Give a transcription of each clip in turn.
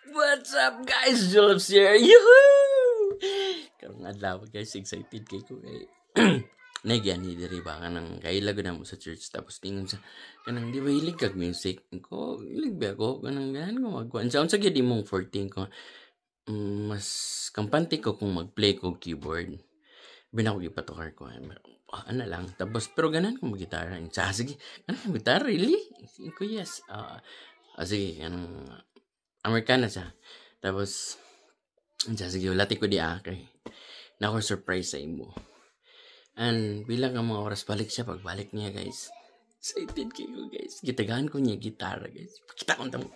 What's up guys? Juleps here. Yuhuu! Karong adlaw guys, excited kay ko kay nagyan ni diri ba kanang kailago na mo sa church tapos tingin sa kanang di ba hilig kag music ko hilig ba ako kanang ganan ko magkuan sa unsa gyud imong 14 ko mas kampante ko kung mag-play ko keyboard bina ko gipatukar ko ano lang tapos pero ganan ko mag-gitara sige kanang gitara really ko yes sige kanang Amerikana siya. Tapos, sige, lati ko di kay na ako surprise sa imo. And bilang ang mga oras balik siya, pagbalik niya guys. Excited kayo guys. Gitagaan ko niya gitara guys. Pakita ko tamo,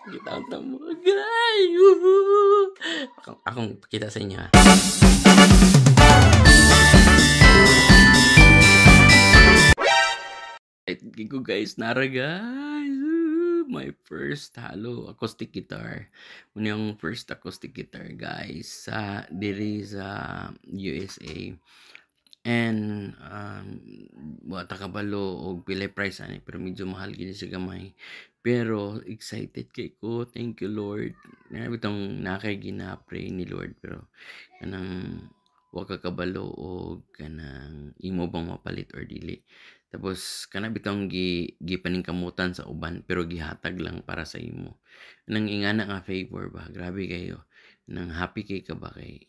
guys. Akong pakita sa inyo ha. Excited ko guys, nara guys. My first acoustic guitar. Muna yung first acoustic guitar guys sa diri sa USA. And wata kabalo og pila price ani pero medyo mahal gid siya gamay. Pero excited kay ko. Thank you Lord. Bitong nakay ginapray ni Lord pero kanang wa ka kabalo og kanang imo bang mapalit or dili. Tapos kana bitong gipaningkamutan sa uban pero gihatag lang para sa imo. Nang ingana nga favor ba, grabe kayo. Nang happy kay ka ba kay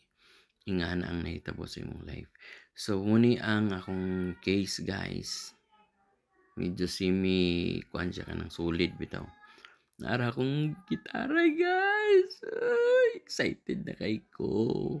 ingana ang nahitabo sa imong life. So muni ang akong case guys. Medyo simi kuan siya kanang solid bitaw. Nara akong gitara guys. Excited na kay ko.